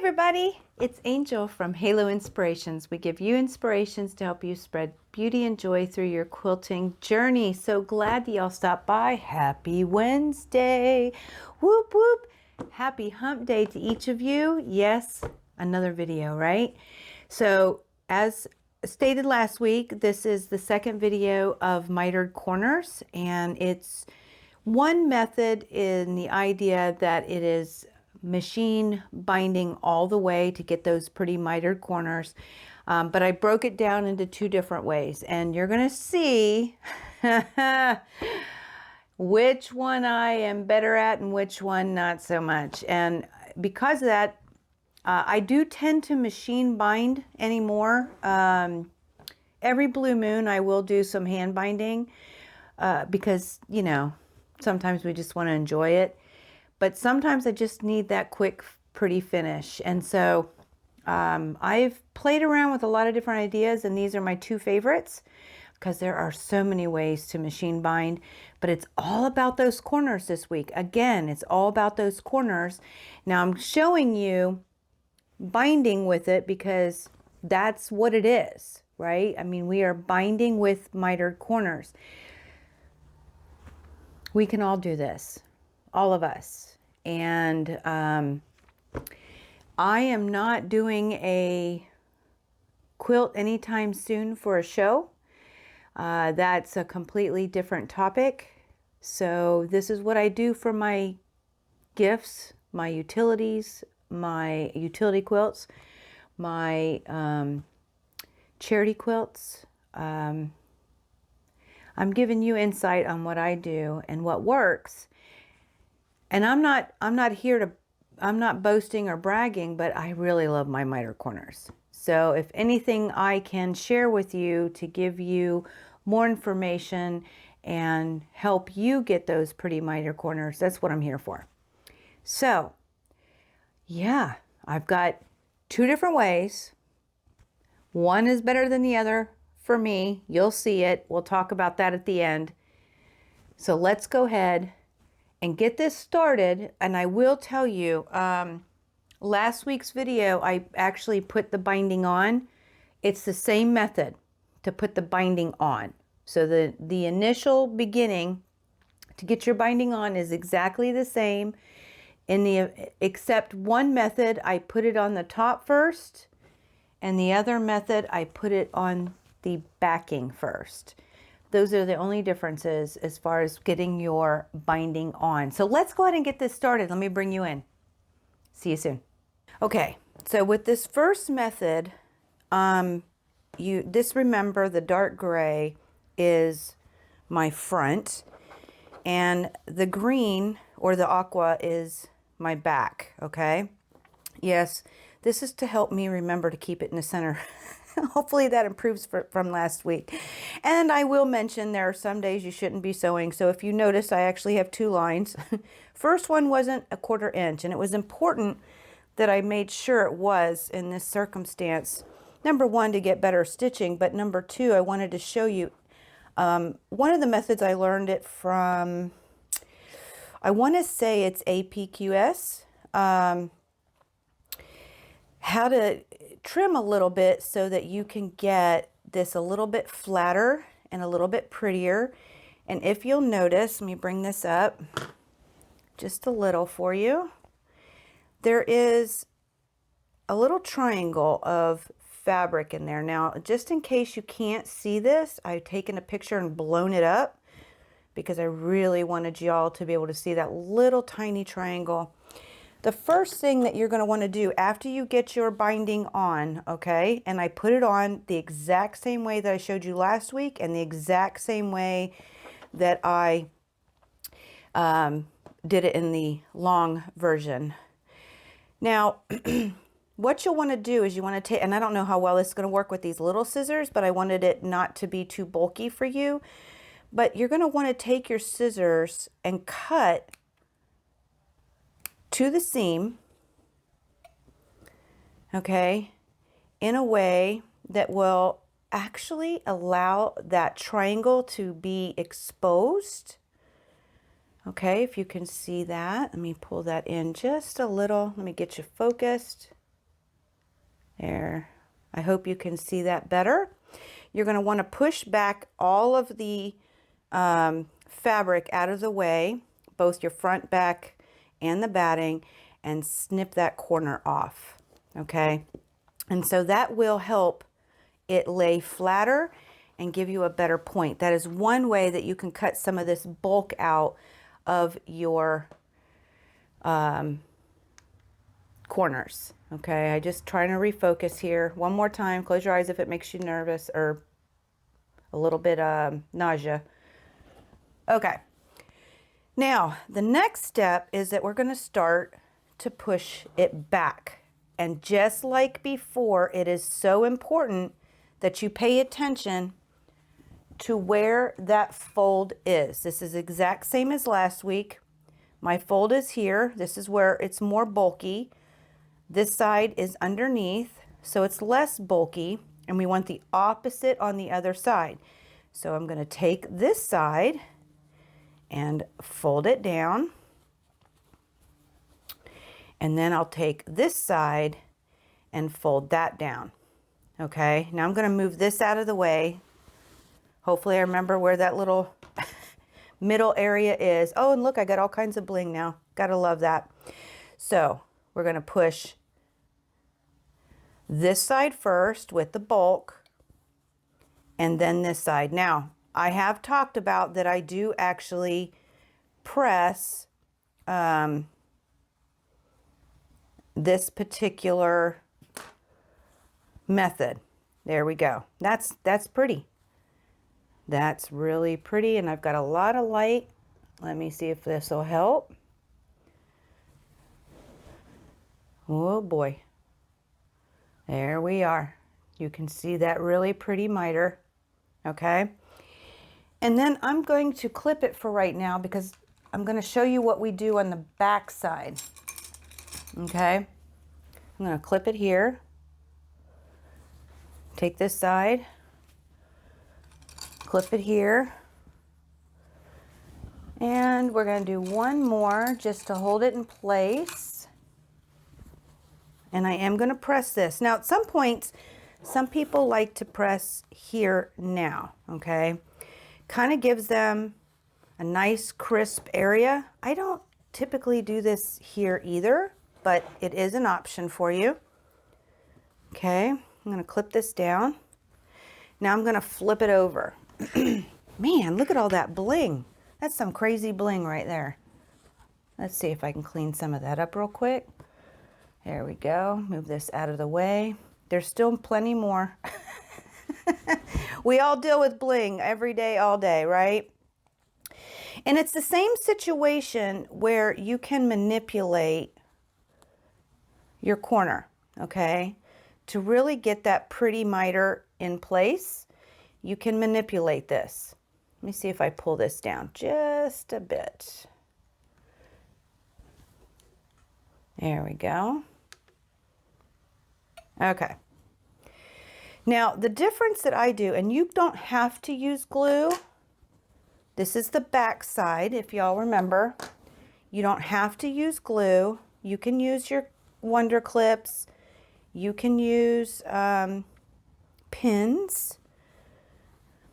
everybody, it's Angel from Halo Inspirations. We give you inspirations to help you spread beauty and joy through your quilting journey. So glad that y'all stopped by. Happy Wednesday. Whoop whoop. Happy hump day to each of you. Yes, another video, right? So as stated last week, this is the second video of Mitered Corners, and it's one method in the idea that it is machine binding all the way to get those pretty mitered corners. But I broke it down into two different ways, and you're going to see which one I am better at and which one not so much. And because of that, I do tend to machine bind anymore. Every blue moon I will do some hand binding because, you know, sometimes we just want to enjoy it. But sometimes I just need that quick, pretty finish. And so I've played around with a lot of different ideas, and these are my two favorites because there are so many ways to machine bind. But it's all about those corners this week. Again, it's all about those corners. Now I'm showing you binding with it because that's what it is, right? I mean, we are binding with mitered corners. We can all do this. All of us. And I am not doing a quilt anytime soon for a show. That's a completely different topic. So this is what I do for my gifts, my utilities, my utility quilts, my charity quilts. I'm giving you insight on what I do and what works. And I'm not boasting or bragging, but I really love my mitered corners. So if anything I can share with you to give you more information and help you get those pretty mitered corners, that's what I'm here for. So yeah, I've got two different ways. One is better than the other for me. You'll see it. We'll talk about that at the end. So let's go ahead and get this started. And I will tell you, last week's video, I actually put the binding on. It's the same method to put the binding on. So the initial beginning to get your binding on is exactly the same. Except one method, I put it on the top first, and the other method, I put it on the backing first. Those are the only differences as far as getting your binding on. So let's go ahead and get this started. Let me bring you in. See you soon. Okay, so with this first method, remember the dark gray is my front, and the green or the aqua is my back, okay? Yes, this is to help me remember to keep it in the center. Hopefully that improves from last week. And I will mention there are some days you shouldn't be sewing. So if you notice, I actually have two lines. First one wasn't a 1/4 inch, and it was important that I made sure it was in this circumstance. Number one, to get better stitching, but number two, I wanted to show you one of the methods I learned it from, I want to say it's APQS, how to trim a little bit so that you can get this a little bit flatter and a little bit prettier. And if you'll notice, let me bring this up just a little for you. There is a little triangle of fabric in there. Now, just in case you can't see this, I've taken a picture and blown it up because I really wanted y'all to be able to see that little tiny triangle. The first thing that you're going to want to do after you get your binding on, okay, and I put it on the exact same way that I showed you last week and the exact same way that I did it in the long version. Now, what you'll want to do is you want to take, and I don't know how well this is going to work with these little scissors, but I wanted it not to be too bulky for you. But you're going to want to take your scissors and cut to the seam, okay, in a way that will actually allow that triangle to be exposed. Okay, if you can see that, let me pull that in just a little. Let me get you focused. There. I hope you can see that better. You're going to want to push back all of the fabric out of the way, both your front, back, and the batting, and snip that corner off, okay? And so that will help it lay flatter and give you a better point. That is one way that you can cut some of this bulk out of your corners. Okay, I just trying to refocus here. One more time, close your eyes if it makes you nervous or a little bit nausea. Okay, now the next step is that we're going to start to push it back. And just like before, it is so important that you pay attention to where that fold is. This is exact same as last week. My fold is here. This is where it's more bulky. This side is underneath, so it's less bulky, and we want the opposite on the other side. So I'm going to take this side and fold it down, and then I'll take this side and fold that down. Okay, now I'm going to move this out of the way. Hopefully I remember where that little middle area is. Oh, and look, I got all kinds of bling now. Gotta love that. So we're going to push this side first with the bulk, and then this side. Now, I have talked about that I do actually press this particular method. There we go. That's pretty. That's really pretty, and I've got a lot of light. Let me see if this will help. Oh boy. There we are. You can see that really pretty miter. Okay. And then I'm going to clip it for right now because I'm going to show you what we do on the back side. Okay. I'm going to clip it here. Take this side. Clip it here. And we're going to do one more just to hold it in place. And I am going to press this. Now, at some points, some people like to press here now, okay? Kind of gives them a nice crisp area. I don't typically do this here either, but it is an option for you. Okay, I'm going to clip this down. Now I'm going to flip it over. Man, look at all that bling. That's some crazy bling right there. Let's see if I can clean some of that up real quick. There we go. Move this out of the way. There's still plenty more. We all deal with bling every day, all day, right? And it's the same situation where you can manipulate your corner, okay? To really get that pretty miter in place, you can manipulate this. Let me see if I pull this down just a bit. There we go. Okay. Now, the difference that I do, and you don't have to use glue. This is the back side, if y'all remember. You don't have to use glue. You can use your Wonder Clips. You can use pins.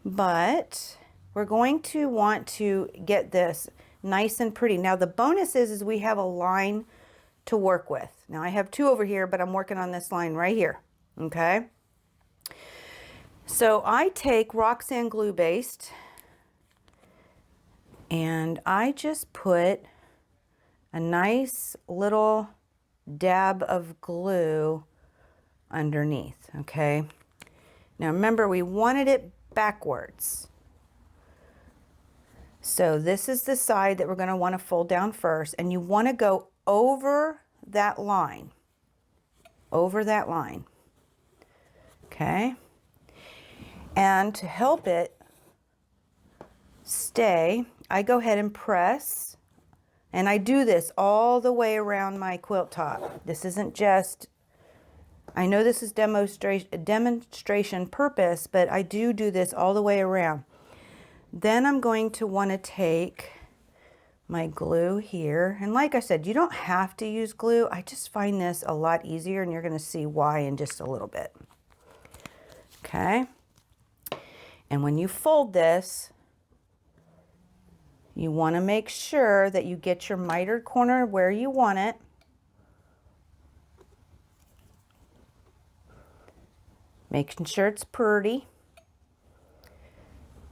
But we're going to want to get this nice and pretty. Now, the bonus is we have a line to work with. Now, I have two over here, but I'm working on this line right here. Okay. So I take Roxanne glue based and I just put a nice little dab of glue underneath. Okay. Now remember, we wanted it backwards. So this is the side that we're going to want to fold down first, and you want to go over that line. Over that line. Okay. And to help it stay, I go ahead and press, and I do this all the way around my quilt top. This isn't just, I know this is demonstration purpose, but I do this all the way around. Then I'm going to want to take my glue here. And like I said, you don't have to use glue. I just find this a lot easier, and you're going to see why in just a little bit. Okay. And when you fold this, you want to make sure that you get your mitered corner where you want it. Making sure it's pretty.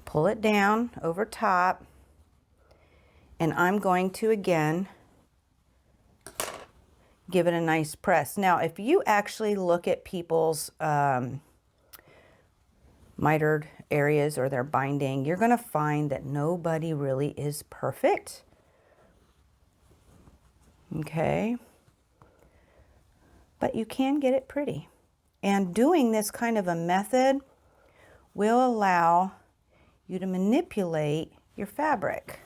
Pull it down over top. And I'm going to, again, give it a nice press. Now, if you actually look at people's mitered areas or their binding, you're going to find that nobody really is perfect. Okay. But you can get it pretty. And doing this kind of a method will allow you to manipulate your fabric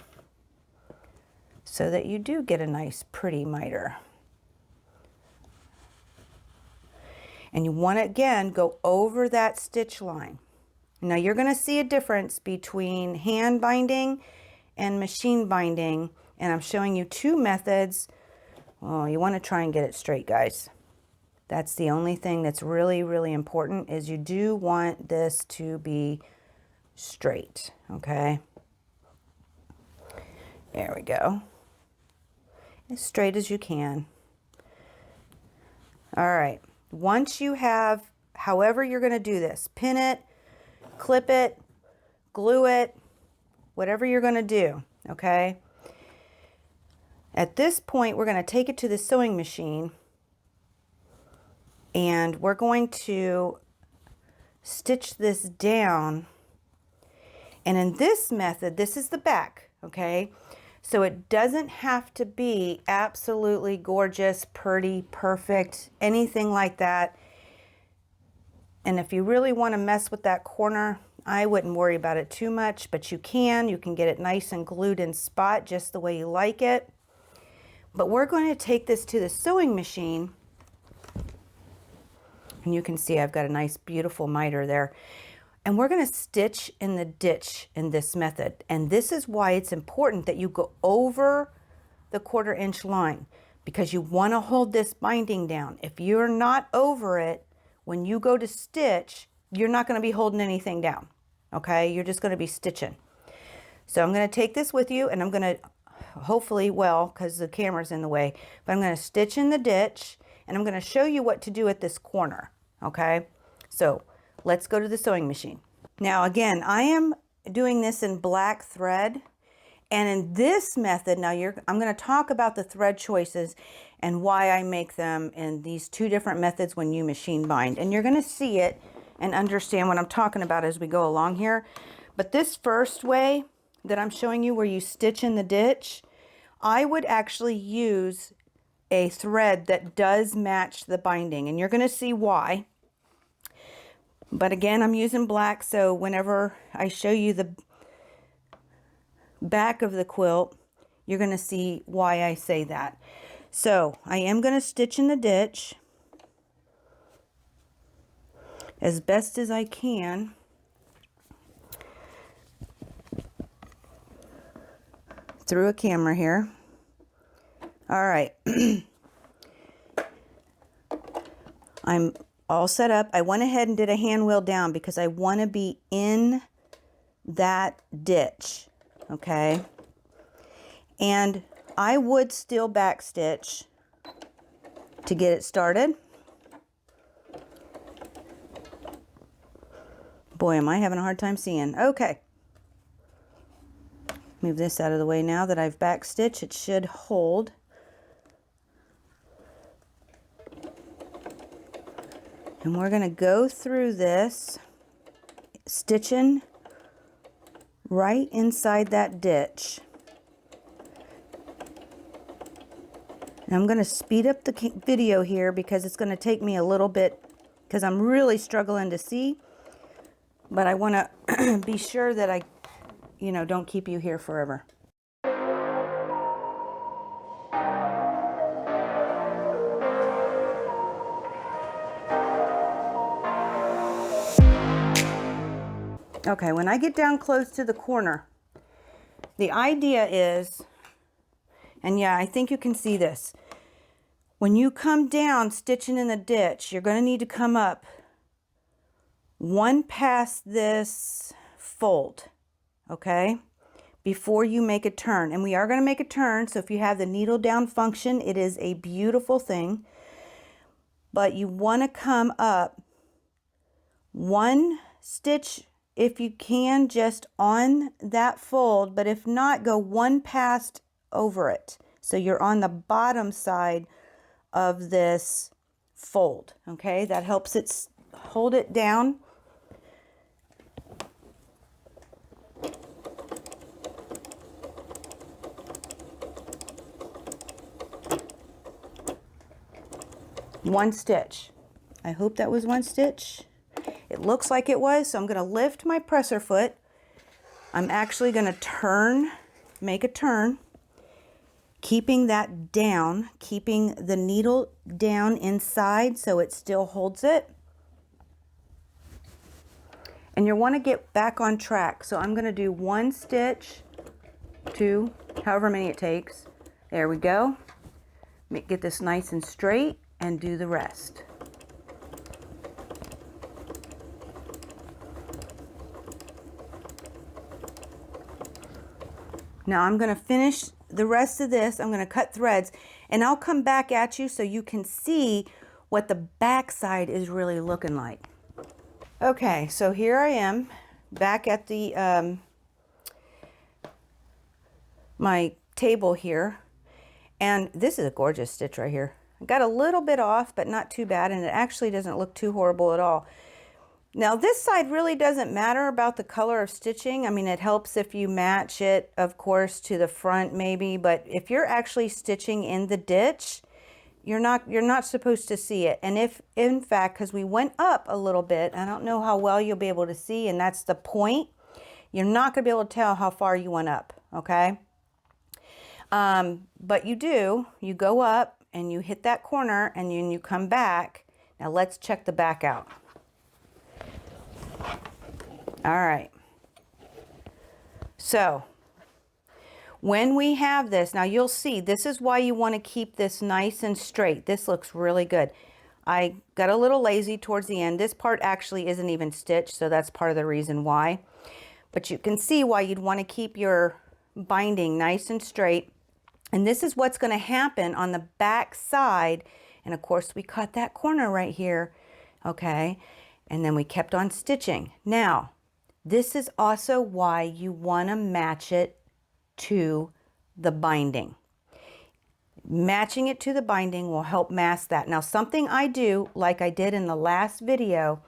so that you do get a nice pretty miter. And you want to, again, go over that stitch line. Now you're going to see a difference between hand binding and machine binding, and I'm showing you two methods. Well, you want to try and get it straight, guys. That's the only thing that's really, really important, is you do want this to be straight, okay? There we go. As straight as you can. All right. Once you have, however you're going to do this, pin it, clip it, glue it, whatever you're going to do, okay? At this point, we're going to take it to the sewing machine, and we're going to stitch this down. And in this method, this is the back, okay? So it doesn't have to be absolutely gorgeous, pretty, perfect, anything like that. And if you really want to mess with that corner, I wouldn't worry about it too much, but you can get it nice and glued in spot just the way you like it. But we're going to take this to the sewing machine, and you can see I've got a nice beautiful miter there. And we're going to stitch in the ditch in this method. And this is why it's important that you go over the 1/4 inch line, because you want to hold this binding down. If you're not over it, when you go to stitch, you're not going to be holding anything down. Okay, you're just going to be stitching. So I'm going to take this with you, and I'm going to, hopefully, well, because the camera's in the way, but I'm going to stitch in the ditch, and I'm going to show you what to do at this corner. Okay, so let's go to the sewing machine. Now again, I am doing this in black thread, and in this method, now I'm going to talk about the thread choices and why I make them in these two different methods when you machine bind. And you're going to see it and understand what I'm talking about as we go along here. But this first way that I'm showing you, where you stitch in the ditch, I would actually use a thread that does match the binding, and you're going to see why. But again, I'm using black, so whenever I show you the back of the quilt, you're going to see why I say that. So I am going to stitch in the ditch as best as I can. Through a camera here. All right. I'm all set up. I went ahead and did a hand wheel down because I want to be in that ditch, okay? And I would still back stitch to get it started. Boy, am I having a hard time seeing. Okay. Move this out of the way now that I've back stitched. It should hold. And we're going to go through this, stitching right inside that ditch. And I'm going to speed up the video here because it's going to take me a little bit, because I'm really struggling to see. But I want to be sure that I, don't keep you here forever. Okay, when I get down close to the corner, the idea is And yeah, I think you can see this. When you come down stitching in the ditch, you're going to need to come up one past this fold, okay, before you make a turn. And we are going to make a turn, so if you have the needle down function, it is a beautiful thing. But you want to come up one stitch if you can, just on that fold, but if not, go one past over it. So you're on the bottom side of this fold, okay? That helps it hold it down. One stitch. I hope that was one stitch. It looks like it was, so I'm going to lift my presser foot. I'm actually going to turn, make a turn, keeping that down, keeping the needle down inside so it still holds it. And you want to get back on track. So I'm going to do one stitch, two, however many it takes. There we go. Get this nice and straight and do the rest. Now I'm going to finish the rest of this. I'm going to cut threads and I'll come back at you so you can see what the back side is really looking like. Okay, so here I am back at the my table here, and this is a gorgeous stitch right here. I got a little bit off, but not too bad, and it actually doesn't look too horrible at all. Now this side really doesn't matter about the color of stitching. I mean, it helps if you match it, of course, to the front maybe, but if you're actually stitching in the ditch, you're not supposed to see it. And if, in fact, because we went up a little bit, I don't know how well you'll be able to see, and that's the point, you're not going to be able to tell how far you went up, okay? But you go up and you hit that corner and then you come back. Now let's check the back out. All right. So when we have this, now you'll see, this is why you want to keep this nice and straight. This looks really good. I got a little lazy towards the end. This part actually isn't even stitched, so that's part of the reason why. But you can see why you'd want to keep your binding nice and straight. And this is what's going to happen on the back side. And of course we cut that corner right here, okay? And then we kept on stitching. Now, this is also why you want to match it to the binding. Matching it to the binding will help mask that. Now, something I do, like I did in the last video,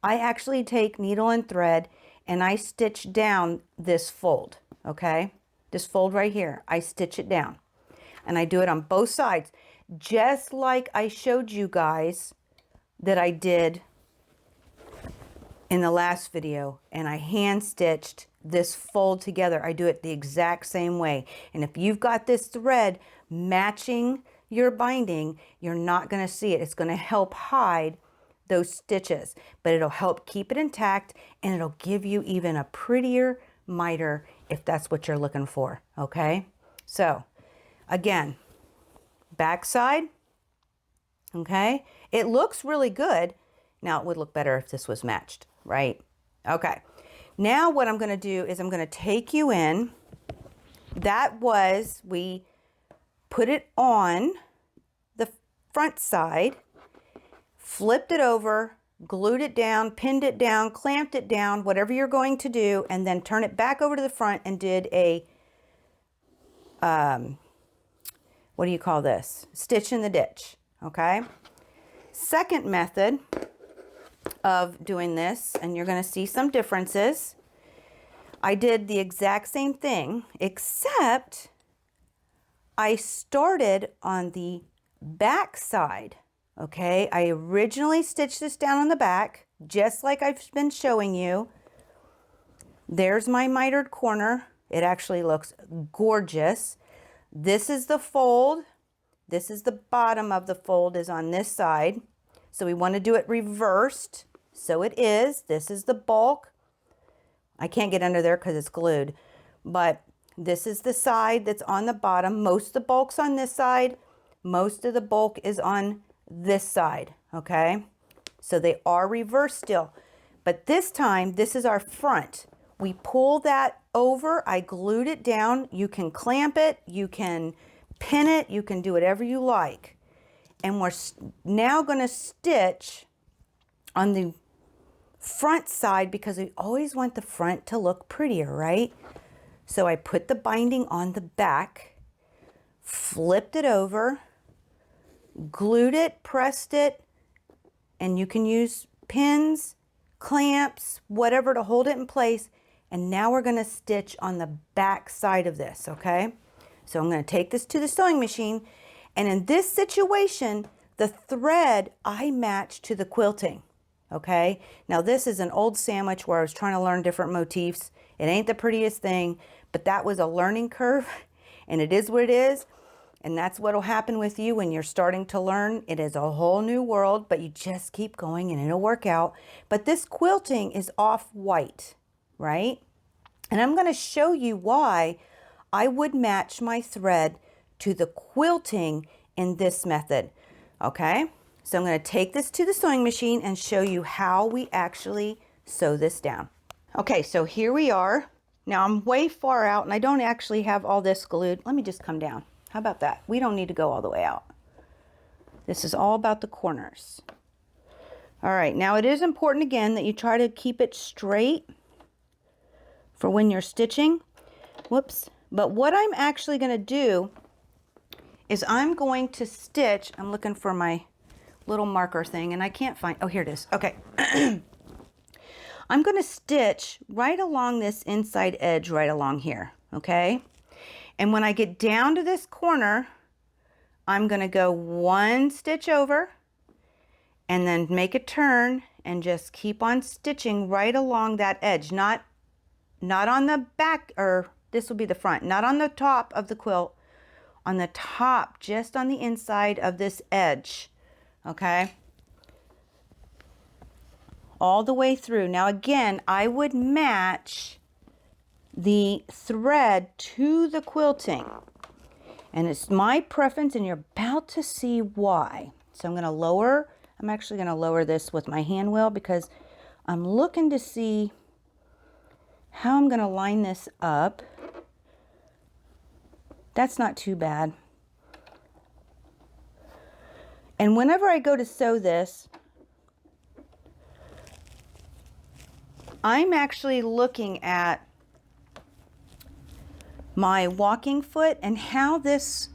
I actually take needle and thread and I stitch down this fold, okay? This fold right here, I stitch it down. And I do it on both sides, just like I showed you guys that I did in the last video, and I hand stitched this fold together. I do it the exact same way. And if you've got this thread matching your binding, you're not going to see it. It's going to help hide those stitches, but it'll help keep it intact, and it'll give you even a prettier miter if that's what you're looking for. Okay, so again, back side. Okay, it looks really good. Now it would look better if this was matched, right? Okay, now what I'm going to do is I'm going to take you in. That was, we put it on the front side, flipped it over, glued it down, pinned it down, clamped it down, whatever you're going to do, and then turn it back over to the front and did a, what do you call this? Stitch in the ditch, okay? Second method of doing this, and you're going to see some differences. I did the exact same thing, except I started on the back side, okay? I originally stitched this down on the back, just like I've been showing you. There's my mitered corner. It actually looks gorgeous. This is the fold. This is the bottom of the fold is on this side. So we want to do it reversed. So it is. This is the bulk. I can't get under there because it's glued. But This is the side that's on the bottom. Most of the bulk's on this side. Most of the bulk is on this side, okay? So they are reversed still. But this time, this is our front. We pull that over. I glued it down. You can clamp it. You can pin it. You can do whatever you like. And we're now going to stitch on the front side because we always want the front to look prettier, right? So I put the binding on the back, flipped it over, glued it, pressed it, and you can use pins, clamps, whatever to hold it in place. And now we're going to stitch on the back side of this, okay? So I'm going to take this to the sewing machine, and in this situation, the thread I match to the quilting, okay? Now this is an old sandwich where I was trying to learn different motifs. It ain't the prettiest thing, but that was a learning curve, and it is what it is. And that's what will happen with you when you're starting to learn. It is a whole new world, but you just keep going and it'll work out. But this quilting is off-white, right? And I'm going to show you why I would match my thread to the quilting in this method, okay? So I'm going to take this to the sewing machine and show you how we actually sew this down. Okay, so here we are. Now I'm way far out and I don't actually have all this glued. Let me just come down. How about that? We don't need to go all the way out. This is all about the corners. All right, now it is important again that you try to keep it straight for when you're stitching. Whoops. But what I'm actually going to do is I'm going to stitch. I'm looking for my little marker thing and I can't find, oh, here it is. Okay. I'm going to stitch right along this inside edge right along here, okay? And when I get down to this corner, I'm going to go one stitch over and then make a turn and just keep on stitching right along that edge, not on the back, or this will be the front, not on the top of the quilt, on the top, just on the inside of this edge, okay? All the way through. Now again, I would match the thread to the quilting, and it's my preference, and you're about to see why. So I'm going to lower, I'm actually going to lower this with my hand wheel because I'm looking to see how I'm going to line this up. That's not too bad. And whenever I go to sew this, I'm actually looking at my walking foot and how this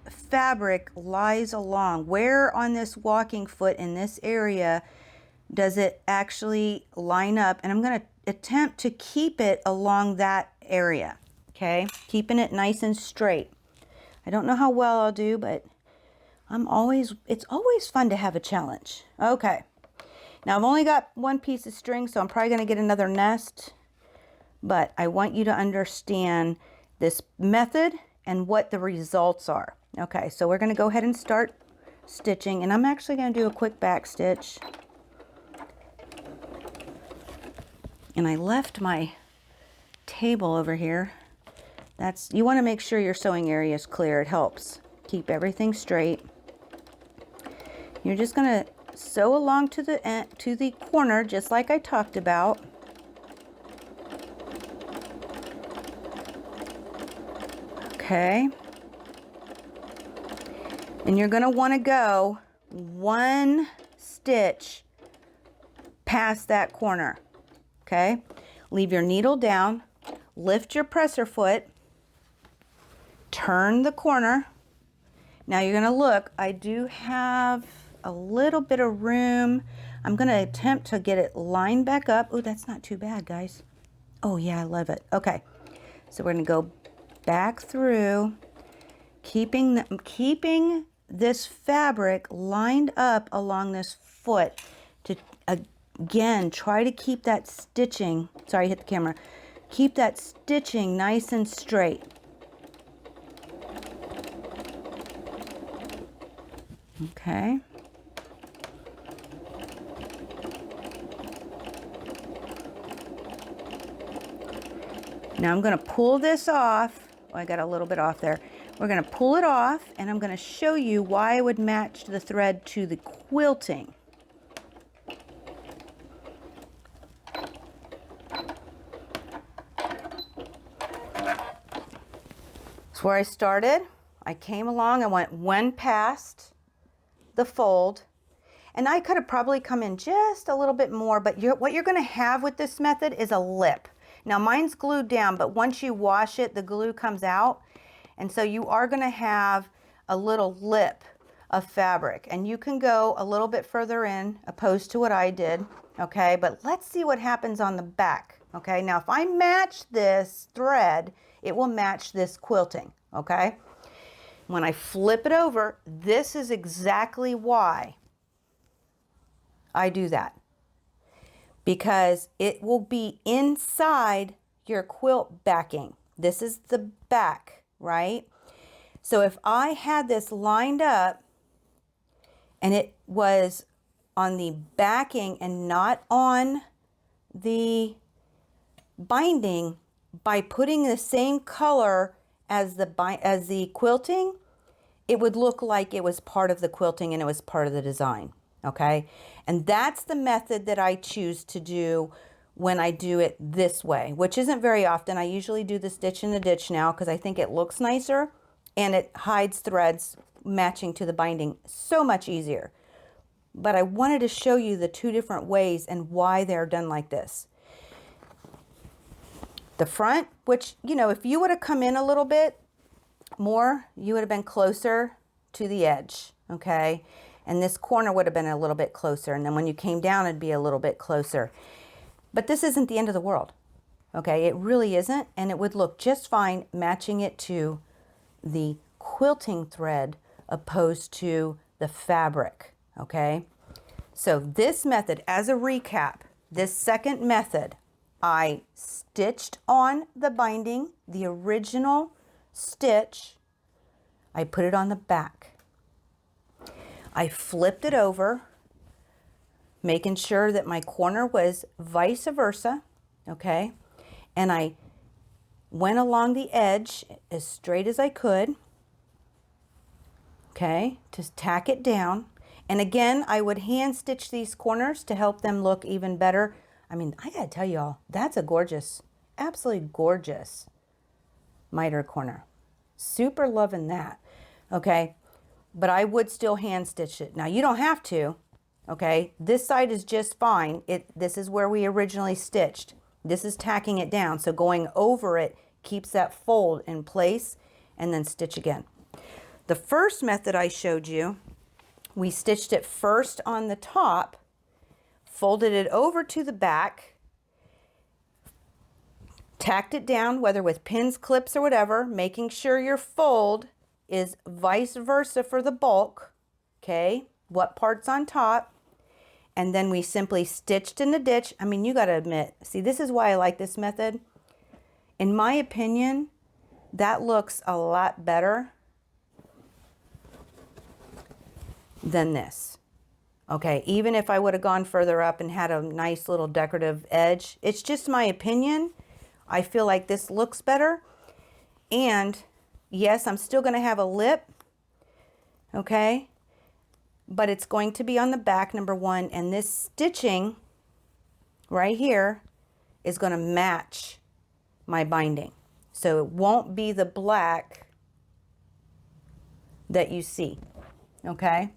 fabric lies along. Where on this walking foot in this area does it actually line up? And I'm going to attempt to keep it along that area, okay? Keeping it nice and straight. I don't know how well I'll do, but it's always fun to have a challenge. Okay. Now I've only got one piece of string, so I'm probably going to get another nest, but I want you to understand this method and what the results are. Okay, so we're going to go ahead and start stitching, and I'm actually going to do a quick back stitch. And I left my table over here. You want to make sure your sewing area is clear. It helps keep everything straight. You're just going to sew along to the corner, just like I talked about. Okay. And you're going to want to go one stitch past that corner. Okay. Leave your needle down, lift your presser foot, turn the corner. Now you're going to look, I do have a little bit of room. I'm going to attempt to get it lined back up. Oh, that's not too bad, guys. Oh yeah, I love it. Okay, so we're going to go back through, keeping this fabric lined up along this foot to again try to keep that stitching. Sorry, I hit the camera. Keep that stitching nice and straight. Okay. Now I'm going to pull this off I got a little bit off there. We're going to pull it off, and I'm going to show you why I would match the thread to the quilting. That's where I started. I came along, I went one past the fold, and I could have probably come in just a little bit more, but what you're going to have with this method is a lip. Now mine's glued down, but once you wash it, the glue comes out, and so you are going to have a little lip of fabric, and you can go a little bit further in opposed to what I did, okay? But let's see what happens on the back, okay? Now if I match this thread, it will match this quilting, okay? When I flip it over, this is exactly why I do that. Because it will be inside your quilt backing. This is the back, right? So if I had this lined up and it was on the backing and not on the binding, by putting the same color as the quilting, it would look like it was part of the quilting and it was part of the design, okay? And that's the method that I choose to do when I do it this way, which isn't very often. I usually do the stitch in the ditch now because I think it looks nicer and it hides threads matching to the binding so much easier. But I wanted to show you the two different ways and why they're done like this. The front, which, you know, if you would have come in a little bit more, you would have been closer to the edge, okay? And this corner would have been a little bit closer. And then when you came down, it'd be a little bit closer. But this isn't the end of the world, okay? It really isn't. And it would look just fine matching it to the quilting thread opposed to the fabric, okay? So this method, as a recap, this second method, I stitched on the binding, the original stitch. I put it on the back. I flipped it over, making sure that my corner was vice versa, okay? And I went along the edge as straight as I could, okay, to tack it down. And again, I would hand stitch these corners to help them look even better. I mean, I gotta tell y'all, that's a gorgeous, absolutely gorgeous mitered corner. Super loving that, okay? But I would still hand stitch it. Now, you don't have to, okay? This side is just fine. This is where we originally stitched. This is tacking it down, so going over it keeps that fold in place, and then stitch again. The first method I showed you, we stitched it first on the top, folded it over to the back, tacked it down, whether with pins, clips, or whatever, making sure your fold is vice versa for the bulk, okay? What part's on top, and then we simply stitched in the ditch. I mean, you got to admit, see, this is why I like this method. In my opinion, that looks a lot better than this. Okay, even if I would have gone further up and had a nice little decorative edge, it's just my opinion. I feel like this looks better. And yes, I'm still going to have a lip, okay? But it's going to be on the back, number one. And this stitching right here is going to match my binding. So it won't be the black that you see, okay?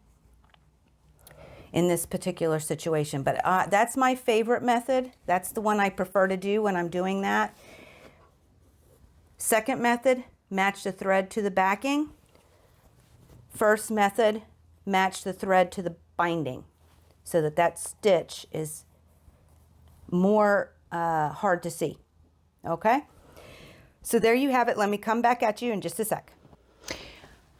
In this particular situation. But that's my favorite method. That's the one I prefer to do when I'm doing that. Second method, match the thread to the backing. First method, match the thread to the binding so that that stitch is more hard to see. Okay? So there you have it. Let me come back at you in just a sec.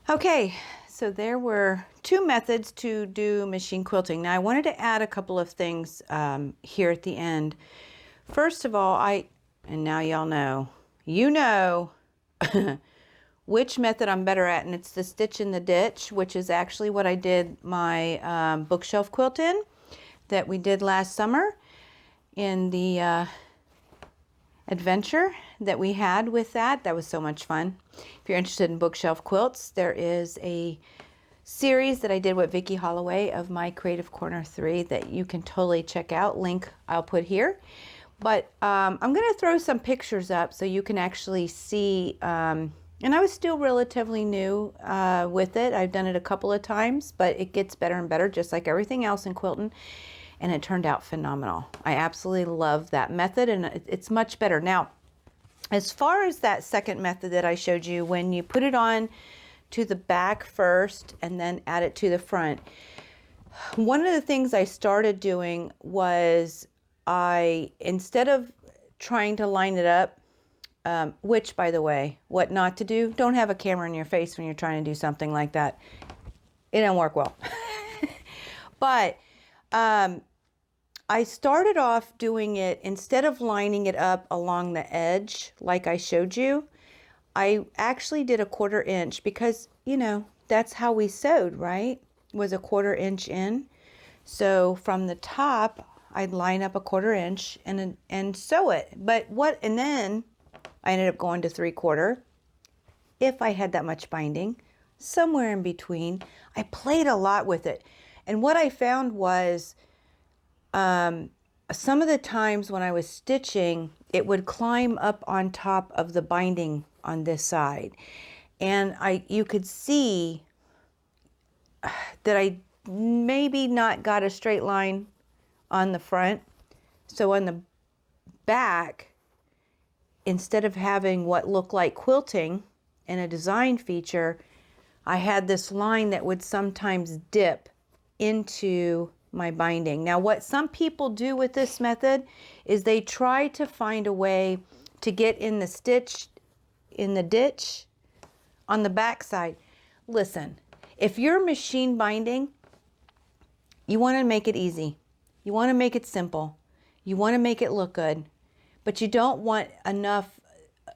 Okay, so there were two methods to do machine quilting. Now I wanted to add a couple of things here at the end. First of all, and now y'all know, you know which method I'm better at, and it's the stitch in the ditch, which is actually what I did my bookshelf quilt in that we did last summer in the adventure that we had with that. That was so much fun. If you're interested in bookshelf quilts, there is a series that I did with Vicki Holloway of My Creative Corner 3 that you can totally check out. Link I'll put here. But I'm going to throw some pictures up so you can actually see. And I was still relatively new with it. I've done it a couple of times, but it gets better and better, just like everything else in quilting. And it turned out phenomenal. I absolutely love that method, and it's much better. Now, as far as that second method that I showed you, when you put it on to the back first and then add it to the front, one of the things I started doing was instead of trying to line it up, which, by the way, what not to do, don't have a camera in your face when you're trying to do something like that. It don't work well. But I started off doing it, instead of lining it up along the edge like I showed you, I actually did a 1/4 inch because, you know, that's how we sewed, right? Was a 1/4 inch in. So from the top, I'd line up a 1/4 inch and sew it. And then I ended up going to 3/4 if I had that much binding, somewhere in between. I played a lot with it. And what I found was some of the times when I was stitching, it would climb up on top of the binding on this side. And you could see that I maybe not got a straight line on the front. So on the back, instead of having what looked like quilting in a design feature, I had this line that would sometimes dip into my binding. Now, what some people do with this method is they try to find a way to get in the stitch in the ditch on the back side. Listen, if you're machine binding, you want to make it easy. You want to make it simple. You want to make it look good, but you don't want enough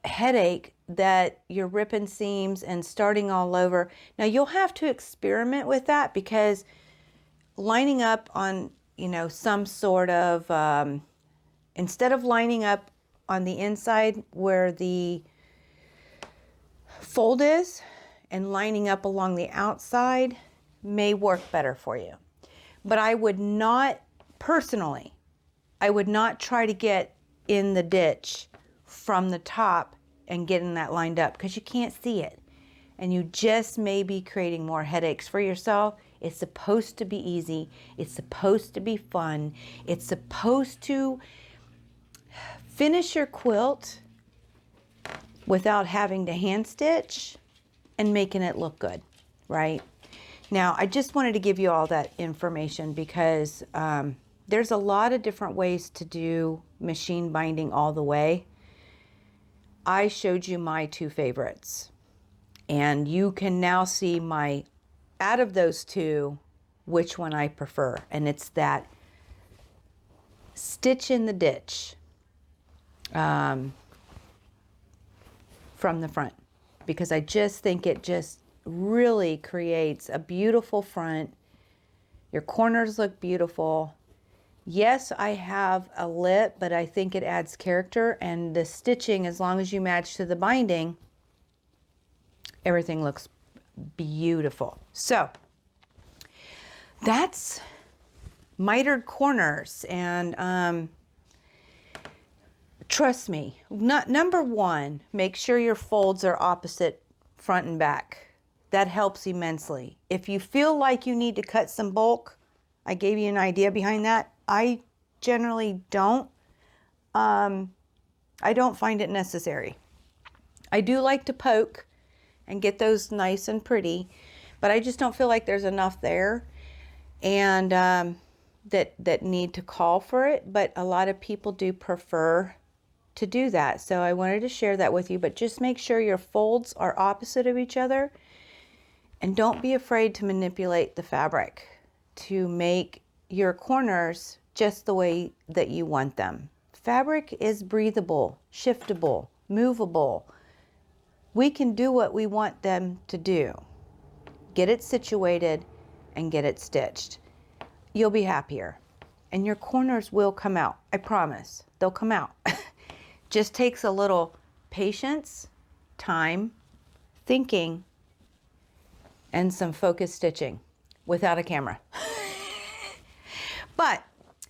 headache that you're ripping seams and starting all over. Now, you'll have to experiment with that, because lining up on, you know, some sort of, instead of lining up on the inside where the fold is and lining up along the outside may work better for you. But I would not, personally, I would not try to get in the ditch from the top and getting that lined up, because you can't see it. And you just may be creating more headaches for yourself. It's supposed to be easy. It's supposed to be fun. It's supposed to finish your quilt without having to hand stitch and making it look good, right? Now, I just wanted to give you all that information because there's a lot of different ways to do machine binding all the way. I showed you my 2 favorites. And you can now see out of those 2, which one I prefer. And it's that stitch in the ditch from the front. Because I just think it just really creates a beautiful front. Your corners look beautiful. Yes, I have a lip, but I think it adds character. And the stitching, as long as you match to the binding, everything looks beautiful. So that's mitered corners. And trust me, number 1, make sure your folds are opposite front and back. That helps immensely. If you feel like you need to cut some bulk, I gave you an idea behind that. I generally don't. I don't find it necessary. I do like to poke and get those nice and pretty, but I just don't feel like there's enough there and that need to call for it. But a lot of people do prefer to do that. So I wanted to share that with you, but just make sure your folds are opposite of each other, and don't be afraid to manipulate the fabric to make your corners just the way that you want them. Fabric is breathable, shiftable, movable. We can do what we want them to do. Get it situated and get it stitched. You'll be happier. And your corners will come out. I promise. They'll come out. Just takes a little patience, time, thinking, and some focus stitching without a camera. But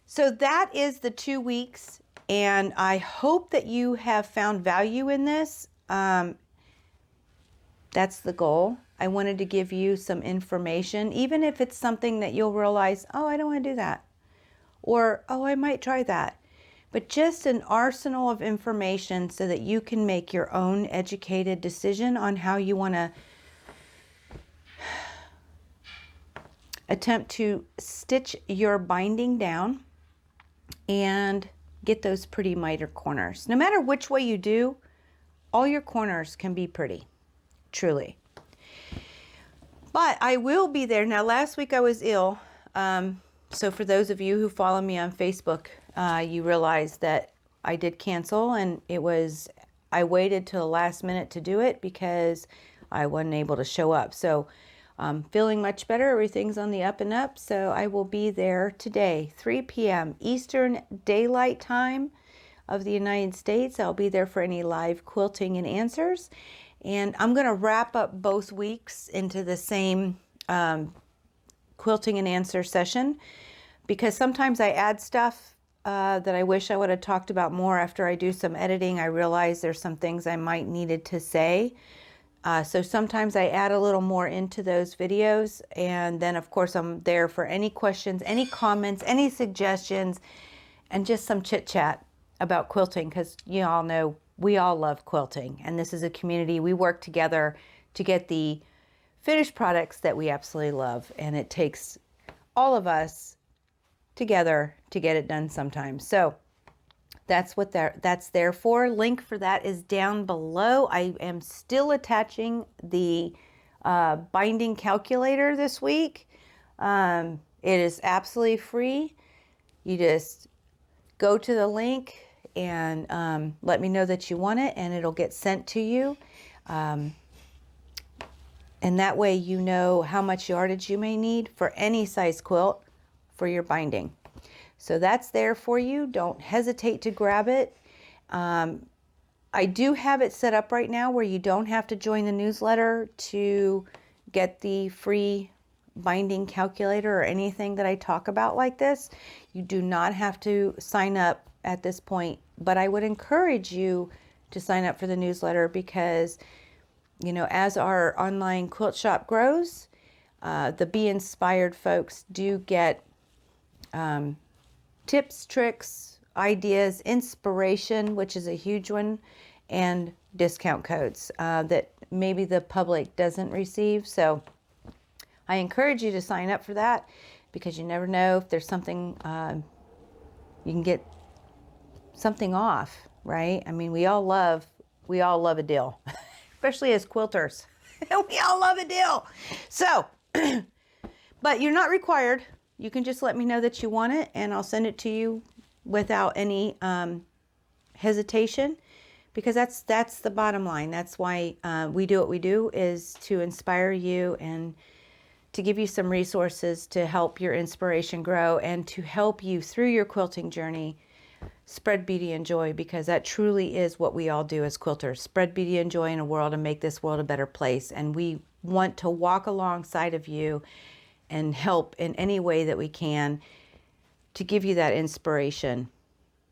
so that is the 2 weeks, and I hope that you have found value in this. That's the goal. I wanted to give you some information, even if it's something that you'll realize, oh, I don't want to do that, or oh, I might try that. But just an arsenal of information so that you can make your own educated decision on how you want to attempt to stitch your binding down and get those pretty mitered corners. No matter which way you do, all your corners can be pretty, truly. But I will be there. Now, last week I was ill. So for those of you who follow me on Facebook, you realize that I did cancel, and I waited till the last minute to do it because I wasn't able to show up. So I'm feeling much better. Everything's on the up and up. So I will be there today, 3 p.m. Eastern Daylight Time of the United States. I'll be there for any live quilting and answers. And I'm going to wrap up both weeks into the same quilting and answer session, because sometimes I add stuff that I wish I would have talked about more after I do some editing. I realize there's some things I might needed to say. So sometimes I add a little more into those videos. And then, of course, I'm there for any questions, any comments, any suggestions, and just some chit chat about quilting, because you all know we all love quilting. And this is a community. We work together to get the finished products that we absolutely love. And it takes all of us together to get it done sometimes. So that's what that's there for. Link for that is down below. I am still attaching the binding calculator this week. It is absolutely free. You just go to the link and let me know that you want it, and it'll get sent to you. And that way you know how much yardage you may need for any size quilt for your binding. So that's there for you. Don't hesitate to grab it. I do have it set up right now where you don't have to join the newsletter to get the free binding calculator or anything that I talk about like this. You do not have to sign up at this point, but I would encourage you to sign up for the newsletter, because you know, as our online quilt shop grows, the Be Inspired folks do get tips, tricks, ideas, inspiration, which is a huge one, and discount codes that maybe the public doesn't receive. So I encourage you to sign up for that, because you never know if there's something, you can get something off, right? I mean, we all love a deal, especially as quilters. We all love a deal. So, but you're not required. You can just let me know that you want it, and I'll send it to you without any hesitation, because that's the bottom line. That's why we do what we do, is to inspire you and to give you some resources to help your inspiration grow and to help you through your quilting journey spread beauty and joy, because that truly is what we all do as quilters. Spread beauty and joy in a world and make this world a better place. And we want to walk alongside of you and help in any way that we can to give you that inspiration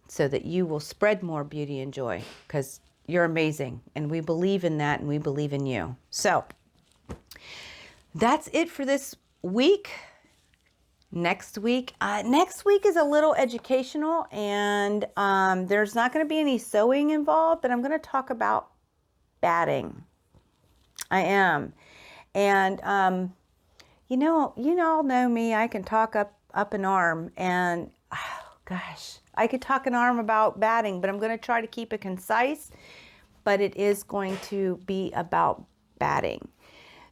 so that you will spread more beauty and joy, because you're amazing and we believe in that, and we believe in you. So that's it for this week. Next week is a little educational, and there's not going to be any sewing involved, but I'm going to talk about batting. I am. And you all know me. I can talk up an arm, and oh gosh, I could talk an arm about batting, but I'm going to try to keep it concise. But it is going to be about batting.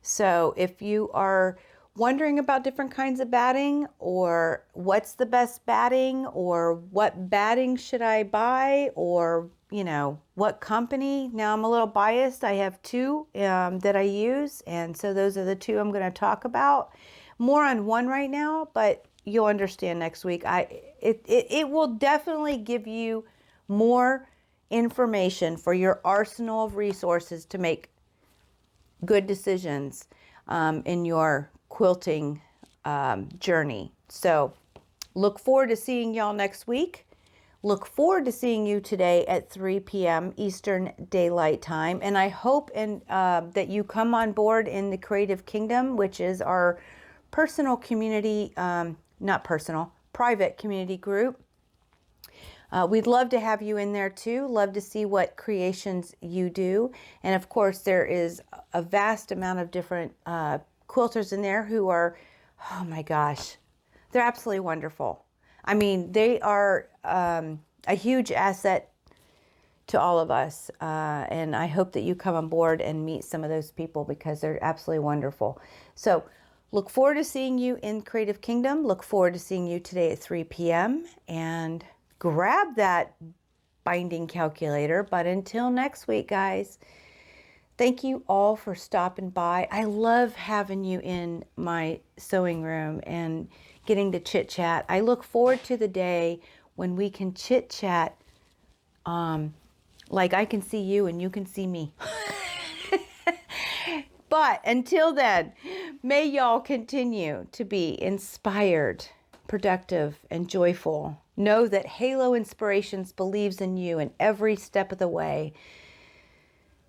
So if you are wondering about different kinds of batting, or what's the best batting, or what batting should I buy, or what company. Now, I'm a little biased. I have two that I use, and so those are the two I'm going to talk about. More on one right now, but you'll understand next week. It will definitely give you more information for your arsenal of resources to make good decisions in your quilting journey. So look forward to seeing y'all next week. Look forward to seeing you today at 3 p.m. Eastern Daylight Time. And I hope that you come on board in the Creative Kingdom, which is our personal community, private community group. We'd love to have you in there too. Love to see what creations you do. And of course, there is a vast amount of different quilters in there who are, oh my gosh, they're absolutely wonderful. I mean, they are a huge asset to all of us. And I hope that you come on board and meet some of those people because they're absolutely wonderful. So look forward to seeing you in Creative Kingdom. Look forward to seeing you today at 3 p.m. And grab that binding calculator. But until next week, guys, thank you all for stopping by. I love having you in my sewing room and getting to chit chat. I look forward to the day when we can chit chat like I can see you and you can see me. But until then, may y'all continue to be inspired, productive, and joyful. Know that Halo Inspirations believes in you in every step of the way.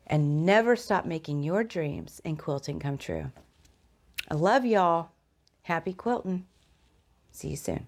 And never stop making your dreams in quilting come true. I love y'all. Happy quilting. See you soon.